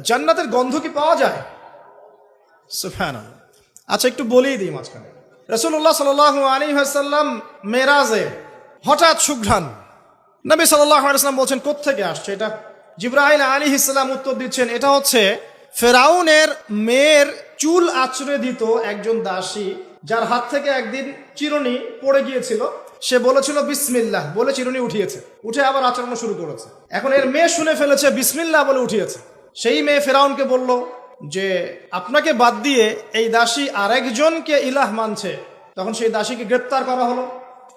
জান্নাতের গন্ধ কি পাওয়া যায়? সুবহানাল্লাহ। আচ্ছা, একটু বলেই দিই মাঝখানে। রাসূলুল্লাহ সাল্লাল্লাহু আলাইহি ওয়াসাল্লাম মেরাজে হঠাৎ সুঘ্রাণ। নবী সাল্লাল্লাহু আলাইহি ওয়াসাল্লাম বলছেন, কোত্থেকে আসছে এটা? জিবরাইল আলাইহিস সালাম উত্তর দিচ্ছেন, এটা হচ্ছে ফেরাউনের মেয়ের চুল আঁচড়ে দিত একজন দাসী, যার হাত থেকে একদিন চিরুনি পড়ে গিয়েছিল। সে বলেছিল বিসমিল্লাহ বলে চিরুনি উঠিয়েছে, উঠে আবার আচরণ শুরু করেছে। এখন এর মেয়ে শুনে ফেলেছে বিসমিল্লাহ বলে উঠিয়েছে। সেই মেয়ে ফেরাউনকে বলল যে আপনাকে বাদ দিয়ে এই দাসী আরেকজনকে ইলাহ মানছে। তখন সেই দাসীকে গ্রেপ্তার করা হলো।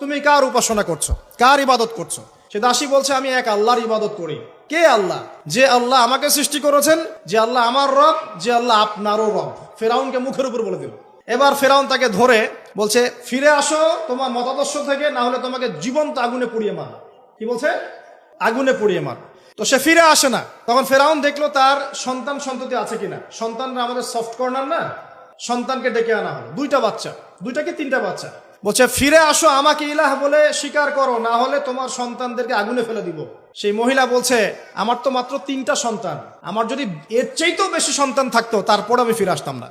তুমি কার উপাসনা করছো, কার ইবাদত করছো? সে দাসী বলছে, আমি এক আল্লাহর ইবাদত করি। কে আল্লাহ? যে আল্লাহ আমাকে সৃষ্টি করেছেন, যে আল্লাহ আমার রব, যে আল্লাহ আপনারও রব। ফেরাউনকে মুখের উপর বলে দিল। এবার ফেরাউন তাকে ধরে বলছে, ফিরে আসো তোমার মতাদর্শ থেকে, না হলে তোমাকে জীবন্ত আগুনে পুড়িয়ে মার। কি বলছে? আগুনে পুড়িয়ে মার। তো সে ফিরে আসে না। তখন ফেরাউন দেখলো তার সন্তান সন্ততি আছে কিনা। সন্তানরা আমাদের সফট কর্নার না। সন্তানকে ডেকে আনা হলো, দুইটা বাচ্চা, দুইটা কি তিনটা বাচ্চা। বলছে, ফিরে আসো, আমাকে ইলাহ বলে স্বীকার করো, না হলে তোমার সন্তানদেরকে আগুনে ফেলে দিব। সেই মহিলা বলছে, আমার তো মাত্র 3টা সন্তান, আমার যদি এর চাইতেও বেশি সন্তান থাকতো তারপর আমি ফিরে আসতাম না।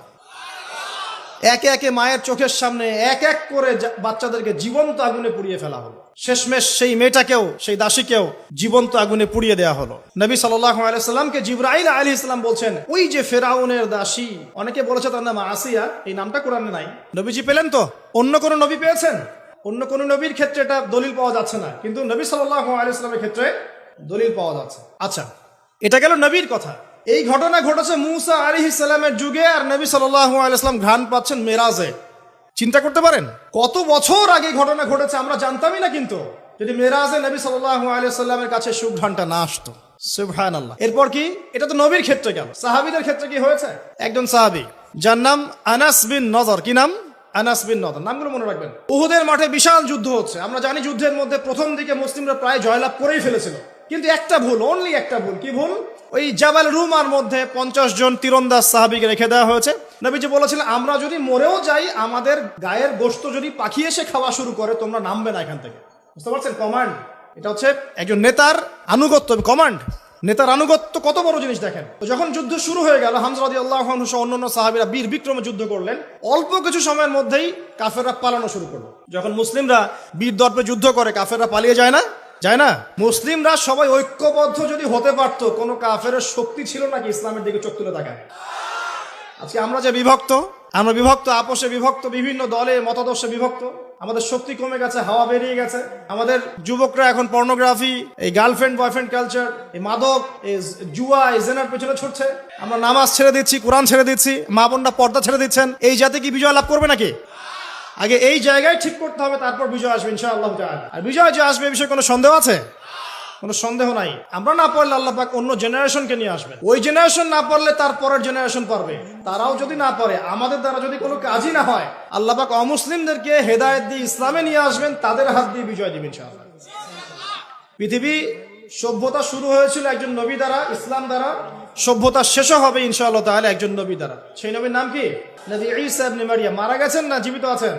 একে একে মায়ের চোখের সামনে এক এক করে বাচ্চাদেরকে জীবন্ত আগুনে পুড়িয়ে ফেলা হলো। শেষমেশ সেই মেয়েটাকেও, সেই দাসীকেও জীবন্ত আগুনে পুড়িয়ে দেওয়া হলো। নবী সাল্লাল্লাহু আলাইহি সাল্লামকে জিবরাইল আলাইহিস সালাম বলছেন, ওই যে ফেরাউনের দাসী, অনেকে বলেছে তার নাম আসিয়া, এই নামটা কোরআনে নাই। নবীজি পেলেন তো? অন্য কোন নবী পেয়েছেন? অন্য কোন নবীর ক্ষেত্রে এটা দলিল পাওয়া যাচ্ছে না, কিন্তু নবী সাল্লাল্লাহু আলাইহি সাল্লামের ক্ষেত্রে দলিল পাওয়া যাচ্ছে। আচ্ছা, এটা গেল নবীর কথা। এই ঘটনা ঘটেছে মূসা আলাইহিস সালামের যুগে, আর নবী সাল্লাল্লাহু আলাইহি সাল্লাম ঘ্রাণ পাচ্ছেন মেরাজে। চিন্তা করতে পারেন কত বছর আগে ঘটনা ঘটেছে, আমরা জানতামই না। কিন্তু যদি মেরাজে নবী সাল্লাল্লাহু আলাইহি সাল্লামের কাছে সুঘ্রাণটা না আসতো। সুবহানাল্লাহ। এরপর কি? এটা তো নবীর ক্ষেত্রে গেল। সাহাবীদের ক্ষেত্রে কি হয়েছে? একজন সাহাবী যার নাম আনাস বিন নজর। কি নাম? আনাস বিন নজর। নামগুলো মনে রাখবেন। উহুদের মাঠে বিশাল যুদ্ধ হচ্ছে। আমরা জানি যুদ্ধের মধ্যে প্রথম দিকে মুসলিমরা প্রায় জয়লাভ করেই ফেলেছিল, কিন্তু একটা ভুল, অনলি একটা ভুল। কি ভুল? ওই জাবাল রুমার মধ্যে 50 জন তীরন্দাজ সাহাবীকে রেখে দেওয়া হয়েছে। নবীজি বলেছিলেন, আমরা যদি মরেও যাই, আমাদের গায়ের গোশত যদি পাখি এসে খাওয়া শুরু করে, তোমরা নামবে না এখান থেকে। বুঝতে পারছেন? কমান্ড। এটা হচ্ছে একজন নেতার আনুগত্য। কমান্ড, নেতার আনুগত্য কত বড় জিনিস দেখেন। তো যখন যুদ্ধ শুরু হয়ে গেল, হামজা রাদিয়াল্লাহু আনহু সহ অন্যান্য সাহাবীরা বীর বিক্রমে যুদ্ধ করলেন। অল্প কিছু সময়ের মধ্যেই কাফেররা পালানো শুরু করলো। যখন মুসলিমরা বীর দর্পে যুদ্ধ করে, কাফেররা পালিয়ে যায় না? যায় না? মুসলিমরা সবাই ঐক্যবদ্ধ যদি হতে পারতো, কোনো কাফেরের শক্তি ছিল নাকি ইসলামের দিকে চোখ তুলে তাকায়? আজকে আমরা যে বিভক্ত, আমরা বিভক্ত, আপোষে বিভক্ত, বিভিন্ন দলে মতাদর্শে বিভক্ত। আমাদের শক্তি কমে গেছে, হাওয়া বেরিয়ে গেছে। আমাদের যুবকরা এখন পর্নোগ্রাফি, এই গার্লফ্রেন্ড বয়ফ্রেন্ড কালচার, এই মাদক, এই জুয়া, এই জেনার পেছনে ছুটছে। আমরা নামাজ ছেড়ে দিচ্ছি, কোরআন ছেড়ে দিচ্ছি, মা বোনরা পর্দা ছেড়ে দিচ্ছেন। এই জাতি কি বিজয় লাভ করবে নাকি? আগে এই জায়গায় ঠিক করতে হবে, তারপর বিজয় আসবে ইনশাআল্লাহ তাআলা। আর বিজয় যে আসবে, এই বিষয়ে কোনো সন্দেহ আছে? কোনো সন্দেহ নাই। আমরা না পড়লে আল্লাহ পাক অন্য জেনারেশনকে নিয়ে আসবেন। ওই জেনারেশন না পড়লে তার পরের জেনারেশন পারবে। তারাও যদি না পড়ে, আমাদের দ্বারা যদি কোনো কাজই না হয়, আল্লাহ পাক অমুসলিমদেরকে হেদায়েত দিয়ে ইসলামে নিয়ে আসবেন, তাদের হাত দিয়ে বিজয় দিবেন ইনশাআল্লাহ। পৃথিবী সভ্যতা শুরু হয়েছিল একজন নবী দ্বারা, ইসলাম দ্বারা। সভ্যতা শেষও হবে ইনশাআল্লাহ তাআলা একজন নবী দ্বারা। সেই নবীর নাম কি? নবী ঈসা ইবনে মারইয়াম। মারা গেছেন না জীবিত আছেন?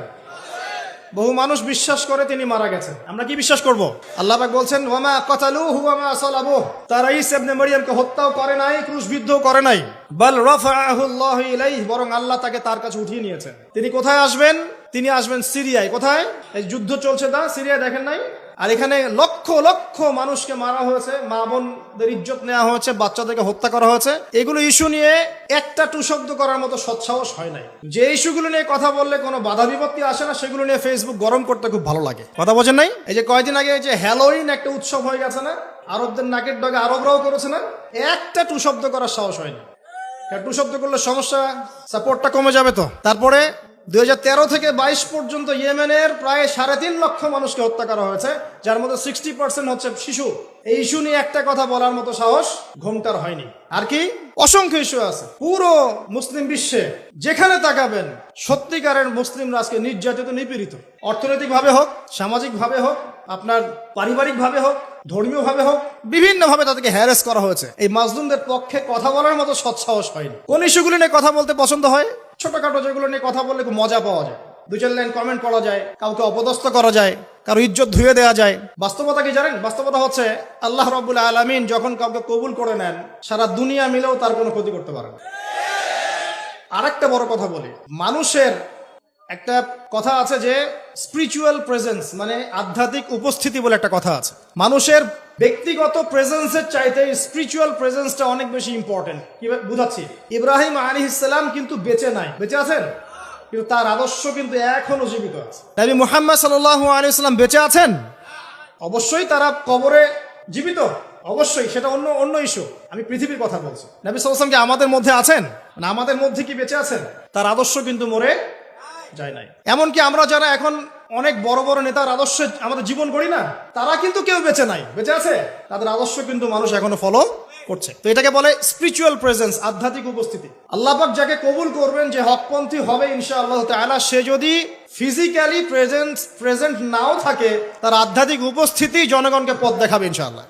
বহু মানুষ বিশ্বাস করে তিনি মারা গেছেন। আমরা কি বিশ্বাস করব? আল্লাহ পাক বলছেন, ওয়ামা কাতালুহু ওয়ামা সালাবুহু। তারা ঈসা ইবনে মারইয়ামকে হত্যাও করে নাই, ক্রুশবিদ্ধও করে নাই। বাল রাফাআহু আল্লাহু ইলাইহি, বরং আল্লাহ তাকে তার কাছে উঠিয়ে নিয়েছেন। তিনি কোথায় আসবেন? তিনি আসবেন সিরিয়ায়। কোথায়? এই যুদ্ধ চলছে তা সিরিয়ায়, দেখেন নাই? আর এখানে লক্ষ লক্ষ মানুষকে মারা হয়েছে, মা বোনদের ইজ্জত নেওয়া হয়েছে, বাচ্চাদেরকে হত্যা করা হয়েছে। এগুলো ইস্যু নিয়ে একটা টু শব্দ করার মতো সৎসাহস হয় নাই। যে ইস্যুগুলো নিয়ে কথা বললে কোনো বাধা বিপত্তি আসে না, সেগুলো নিয়ে ফেসবুক গরম করতে খুব ভালো লাগে। কথা বোঝেন নাই? এই যে কয়েকদিন আগে যে হ্যালোইন একটা উৎসব হয়ে গেছে না, আরবদের নাকের ডগে আরবরাও করেছে না, একটা টু শব্দ করার সাহস হয়নি। টু শব্দ করলে সমস্যা, সাপোর্টটা কমে যাবে। তো তারপরে 2013 থেকে 22 পর্যন্ত ইয়েমেনের প্রায় 3.5 লক্ষ মানুষকে হত্যা করা হয়েছে, যার মধ্যে 60% হচ্ছে শিশু। এই ইস্যু নিয়ে একটা কথা বলার মতো সাহস ঘোমটার হয়নি। আর কি অসংখ্য ইস্যু আছে পুরো মুসলিম বিশ্বে, যেখানে তাকাবেন সত্যিকারের মুসলিমরা আজকে নির্যাতিত, নিপীড়িত। অর্থনৈতিক ভাবে হোক, সামাজিক ভাবে হোক, আপনার পারিবারিক ভাবে হোক, ধর্মীয় ভাবে হোক, বিভিন্ন ভাবে তাদেরকে হ্যারাস করা হয়েছে। এই মাজলুমদের পক্ষে কথা বলার মতো সৎসাহস হয়নি। কোন ইস্যুগুলো নিয়ে কথা বলতে পছন্দ হয়? ছোটখাটো যেগুলো নিয়ে কথা বললে খুব মজা পাওয়া যায়, 2-4 লাইন কমেন্ট করা যায়, কাউকে অপদস্থ করা যায়, কারো ইজ্জত ধুয়ে দেওয়া যায়। বাস্তবতা কি জানেন? বাস্তবতা হচ্ছে আল্লাহ রাব্বুল আলামিন যখন কাউকে কবুল করে নেন, সারা দুনিয়া মিলেও তার কোনো ক্ষতি করতে পারে না। আরেকটা বড় কথা বলি, মানুষের একটা কথা আছে যে স্পিরিচুয়াল প্রেজেন্স, মানে আধ্যাত্মিক উপস্থিতি বলে একটা কথা আছে। মানুষের ব্যক্তিগত প্রেজেন্সের চাইতে স্পিরিচুয়াল প্রেজেন্সটা অনেক বেশি ইম্পর্টেন্ট। কি বুঝাচ্ছি? ইব্রাহিম আলাইহিস সালাম কিন্তু বেঁচে নাই, বেঁচে আছেন, কিন্তু তার আদর্শ কিন্তু এখনো জীবিত আছে। নবী মুহাম্মদ সাল্লাল্লাহু আলাইহি ওয়াসাল্লাম বেঁচে আছেন, অবশ্যই তারা কবরে জীবিত, অবশ্যই সেটা অন্য ইস্যু। আমি পৃথিবীর কথা বলছি। নবী সাল্লাল্লাহু আলাইহি ওয়াসাল্লাম কি আমাদের মধ্যে আছেন? মানে আমাদের মধ্যে কি বেঁচে আছেন? তার আদর্শ কিন্তু মরে যায় নাই। এমনকি আমরা যারা এখন অনেক বড় বড় নেতার আদর্শে আমাদের জীবন করি না, তারা কিন্তু কেউ বেঁচে নাই, বেঁচে আছে, তাদের আদর্শ কিন্তু মানুষ এখনো ফলো করছে। তো এটাকে বলে স্পিরিচুয়াল প্রেজেন্স, আধ্যাত্মিক উপস্থিতি। আল্লাহ পাক যাকে কবুল করবেন, যে হকপন্থী হবে ইনশাআল্লাহ তাআলা, সে যদি ফিজিক্যালি প্রেজেন্ট নাও থাকে, তার আধ্যাত্মিক উপস্থিতি জনগণকে পথ দেখাবে ইনশাআল্লাহ।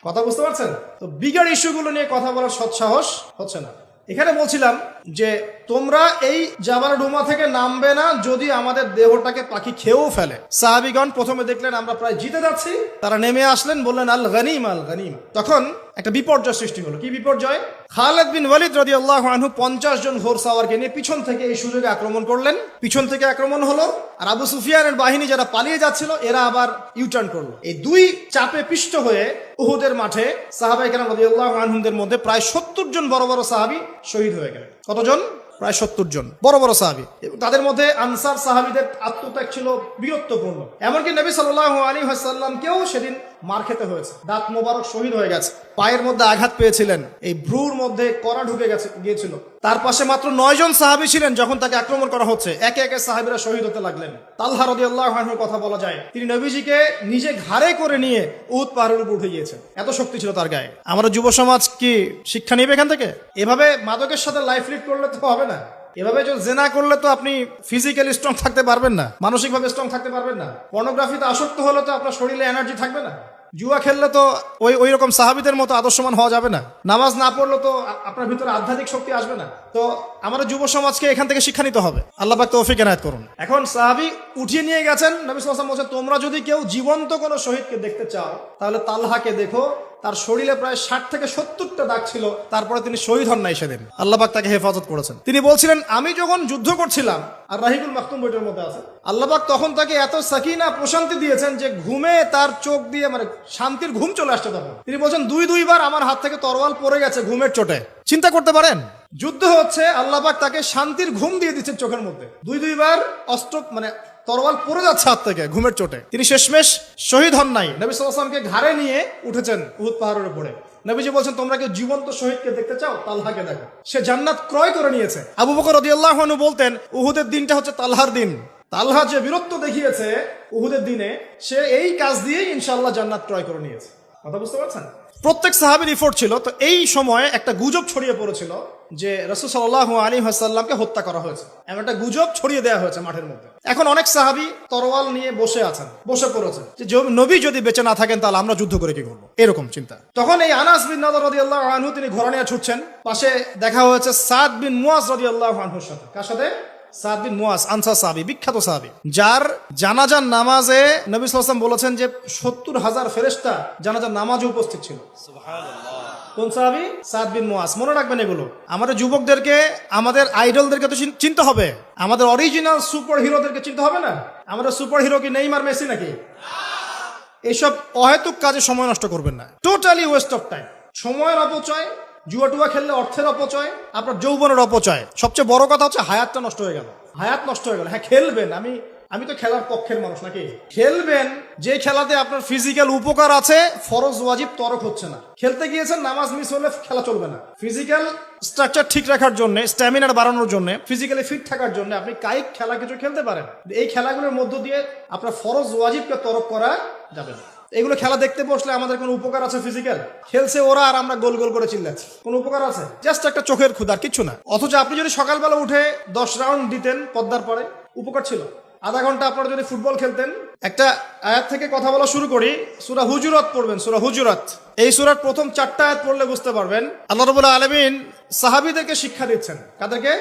কথা বুঝতে পারছেন? তো বিগার ইস্যুগুলো নিয়ে কথা বলার সৎসাহস হচ্ছে না। এখানে বলছিলাম যে তোমরা এই জাবাল রুমা থেকে নামবে না যদি আমাদের দেহটাকে পাখি খেয়েও ফেলে। সাহাবীগণ প্রথমে দেখলেন আমরা প্রায় জিতে যাচ্ছি, তারা নেমে আসলেন, বললেন আল গনিম আল গনিম। তখন একটা বিপর্যয় সৃষ্টি হলো। কি বিপর্যয়? খালিদ বিন ওয়ালিদ রাদিয়াল্লাহু আনহু 50 জন ঘোড়সাওয়ারকে নিয়ে পিছন থেকে এই সুযোগে আক্রমণ করলেন। পিছন থেকে আক্রমণ হলো, আর আবু সুফিয়ানের বাহিনী যারা পালিয়ে যাচ্ছিল এরা আবার ইউটার্ন করলো। এই দুই চাপে পিষ্ট হয়ে উহুদের মাঠে সাহাবায়ে কেরাম রাদিয়াল্লাহু আনহুদের মধ্যে প্রায় 70 জন বড় বড় সাহাবী শহীদ হয়ে গেলেন। কতজন? প্রায় 70 জন বড় বড় সাহাবী। তাদের মধ্যে আনসার সাহাবীদের আত্মত্যাগ ছিল বীরত্বপূর্ণ। এমনকি নবী সাল্লাল্লাহু আলাইহি ওয়াসাল্লামকেও সেদিন মার খেতে হয়েছে, দাঁত মোবারক শহীদ হয়ে গেছে, পায়ের মধ্যে আঘাত পেয়েছিলেন, এই ভ্রুর মধ্যে কড়া ঢুকে গিয়েছিল। তার পাশে মাত্র 9 জন সাহাবী ছিলেন যখন তাকে আক্রমণ করা হচ্ছে। একে একে সাহাবীরা শহীদ হতে লাগলেন। তালহা রাদিয়াল্লাহু আনহুর কথা বলা যায়, তিনি নবীজিকে নিজে ঘাড়ে করে নিয়ে উহুদ পাহাড়ের উপর উঠে গিয়েছেন, এত শক্তি ছিল তার গায়ে। আমরা যুব সমাজ কি শিক্ষা নেবে এখান থেকে? এভাবে মাদকের সাথে লাইফ লিড করলে তো হবে না। এভাবে যদি জেনা করলে তো আপনি ফিজিক্যালি স্ট্রং থাকতে পারবেন না, মানসিকভাবে স্ট্রং থাকতে পারবেন না। পর্নোগ্রাফিতে আসক্ত হলে তো আপনার শরীরে এনার্জি থাকবে না। জুয়া খেললে তো ওই রকম সাহাবীদের মতো আদর্শমান হওয়া যাবে না। নামাজ না পড়লে তো আপনার ভিতরে আধ্যাত্মিক শক্তি আসবে না। তো আমাদের যুব সমাজকে এখান থেকে শিক্ষা নিতে হবে। আল্লাহ পাক তৌফিক এনায়েত করুন। এখন সাহাবী উঠিয়ে নিয়ে গেছেন। নবী সাল্লাল্লাহু আলাইহি ওয়াসাল্লাম বলেছেন, তোমরা যদি কেউ জীবন্ত কোনো শহীদকে দেখতে চাও তাহলে তালহাকে দেখো, তার শরীরে প্রায় 60 থেকে 70টা দাগ ছিল, তারপরে তিনি শহীদ হন নাই সেদিন। আল্লাহ পাক তাকে হেফাজত করেছেন। তিনি বলছিলেন, আমি যখন যুদ্ধ করছিলাম, আর রাহিকুল মাকতুম বইটার মধ্যে আছে, আল্লাহ পাক তখন তাকে এত সাকিনা প্রশান্তি দিয়েছেন যে ঘুমে তার চোখ দিয়ে মানে শান্তির ঘুম চলে আসছে। তখন তিনি বলছেন, দুইবার আমার হাত থেকে তরোয়াল পড়ে গেছে ঘুমের চোটে। চিন্তা করতে পারেন, যুদ্ধ হচ্ছে, আল্লাহ পাক তাকে শান্তির ঘুম দিয়ে দিচ্ছেন চোখের মধ্যে। দুইবার অস্ত্র মানে তরোয়াল পড়ে যাচ্ছে হাত থেকে ঘুমের চোটে। তিনি শেষমেশ শহীদ হন নাই। নবী সাল্লাল্লাহু আলাইহি ওয়াসাল্লামকে ঘাড়ে নিয়ে উঠেছেন উহুদ পাহাড়ের উপরে। নবীজি বলছেন, তোমরা কেউ জীবন্ত শহীদকে দেখতে চাও, তালহাকে দেখো, সে জান্নাত ক্রয় করে নিয়েছে। আবু বকর রাদিয়াল্লাহু আনহু বলতেন, উহুদের দিনটা হচ্ছে তালহার দিন। তালহা যে বীরত্ব দেখিয়েছে উহুদের দিনে, সে এই কাজ দিয়েই ইনশাআল্লাহ জান্নাত ক্রয় করে নিয়েছে। কথা বুঝতে পারছেন? প্রত্যেক সাহাবীর এফোর্ট ছিল। তো এই সময়ে একটা গুজব ছড়িয়ে পড়েছিল যে রাসূল সাল্লাল্লাহু আলাইহি ওয়াসাল্লামকে হত্যা করা হয়েছে, এমন একটা গুজব ছড়িয়ে দেওয়া হয়েছে মাঠের মধ্যে। এখন অনেক সাহাবী তরোয়াল নিয়ে বসে পড়েছেন যে নবী যদি বেঁচে না থাকেন তাহলে আমরা যুদ্ধ করে কি করবো, এরকম চিন্তা। তখন এই আনাস বিন নাদর রাদিয়াল্লাহু আনহু তিনি ঘোড়া নিয়ে ছুটছেন। পাশে দেখা হয়েছে সাদ বিন মুয়াজ রাদিয়াল্লাহু আনহুর সাথে। কার সাথে? সাদ বিন মুয়াজ, আনসার সাহাবী, বিখ্যাত সাহাবী, যার জানাজার নামাজে নবী সাল্লাল্লাহু আলাইহি ওয়াসাল্লাম বলেছেন যে 70,000 ফেরেশতা জানাজার নামাজে উপস্থিত ছিল। সুবহানাল্লাহ। কোন সাহাবী? সাদ বিন মুয়াজ। মনে রাখবেন এগুলো। আমাদের যুবকদেরকে, আমাদের আইডলদেরকে তো চিনতে হবে, আমাদের অরিজিনাল সুপার হিরোদেরকে চিনতে হবে না। আমাদের সুপার হিরো কি নেইমার, মেসি নাকি? এইসব অহেতুক কাজে সময় নষ্ট করবেন না। টোটালি ওয়েস্ট অফ টাইম, সময়ের অপচয়। জুয়া টুয়া খেললে অর্থের অপচয়, আপনার যৌবনের অপচয়। সবচেয়ে বড় কথা হচ্ছে হায়াতটা নষ্ট হয়ে গেল। হায়াত নষ্ট হয়ে গেল। হ্যাঁ, খেলবেন, আমি তো খেলার পক্ষের মানুষ নাকি। খেলবেন যে খেলাতে আপনার ফিজিক্যাল উপকার আছে, ফরজ ওয়াজিব তরক হচ্ছে না। খেলতে গিয়েছেন, নামাজ মিস হলে খেলা চলবে না। ফিজিক্যাল স্ট্রাকচার ঠিক রাখার জন্য, স্ট্যামিনার বাড়ানোর জন্য, ফিজিক্যালি ফিট থাকার জন্য আপনি কায়িক খেলা কিছু খেলতে পারেন। এই খেলাগুলোর মধ্য দিয়ে আপনার ফরজ ওয়াজিবকে তরক করা যাবে না। এগুলো খেলা দেখতে বসলে আমাদের কোনো উপকার আছে? ফিজিক্যাল খেলছে ওরা আর আমরা গোল গোল করে চিল্লাচ্ছি, কোনো উপকার আছে? জাস্ট একটা চোখের ক্ষুধা, কিচ্ছু না। অথচ আপনি যদি সকালবেলা উঠে 10 রাউন্ড দিতেন পদ্মার পরে, উপকার ছিল। আধা ঘন্টা আপনারা যদি ফুটবল খেলতেন। একটা আয়াত থেকে কথা বলা শুরু করি। সূরা হুজুরাত পড়বেন, সূরা হুজুরাত। এই সূরার প্রথম 4টা আয়াত পড়লে বুঝতে পারবেন আল্লাহ রাব্বুল আলামিন সাহাবীদেরকে শিক্ষা দিচ্ছেন। কাদেরকে?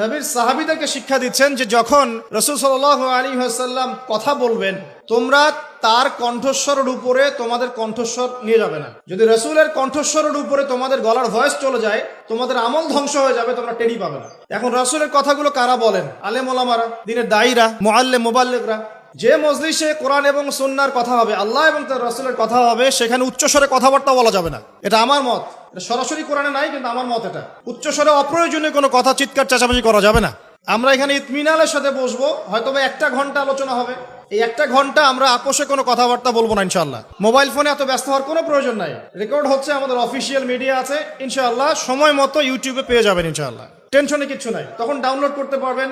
নবীর সাহাবীদেরকে শিক্ষা দিচ্ছেন যে যখন রাসূল সাল্লাল্লাহু আলাইহি ওয়াসাল্লাম কথা বলবেন, তোমরা তার কণ্ঠস্বরের উপরে তোমাদের কণ্ঠস্বর নিয়ে যাবে না। যদি রাসূলের কণ্ঠস্বরের উপরে তোমাদের গলার ভয়েস চলে যায়, তোমাদের আমল ধ্বংস হয়ে যাবে, তোমরা টেরি পাবে না। এখন রাসূলের কথাগুলো কারা বলেন? আলেম ওলামারা, দ্বীনের দায়ীরা, মুআল্লিম, মুবাল্লিগরা। যে মজলিসে কোরআন এবং সুন্নাহর কথা হবে, আল্লাহ এবং তার রাসূলের কথা হবে, সেখানে উচ্চস্বরে কথাবার্তা বলা যাবে না। এটা আমার মত। এটা সরাসরি কোরআনে নাই, কিন্তু আমার মত এটা। উচ্চস্বরে অপ্রয়োজনীয় কোনো কথা চিৎকার চেঁচামেচি করা যাবে না। আমরা এখানে ইতমিনানের সাথে বসবো, হয়তো 1 ঘন্টা আলোচনা হবে। এই 1 ঘন্টা আমরা আপোষে কোনো কথাবার্তা বলবো না ইনশাআল্লাহ। মোবাইল ফোনে এত ব্যস্ত হওয়ার কোনো প্রয়োজন নাই। রেকর্ড হচ্ছে, আমাদের অফিসিয়াল মিডিয়া আছে ইনশাআল্লাহ, সময় মতো ইউটিউবে পেয়ে যাবেন ইনশাআল্লাহ। টেনশনে কিচ্ছু নাই। তখন ডাউনলোড করতে পারবেন,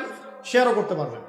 শেয়ারও করতে পারবেন।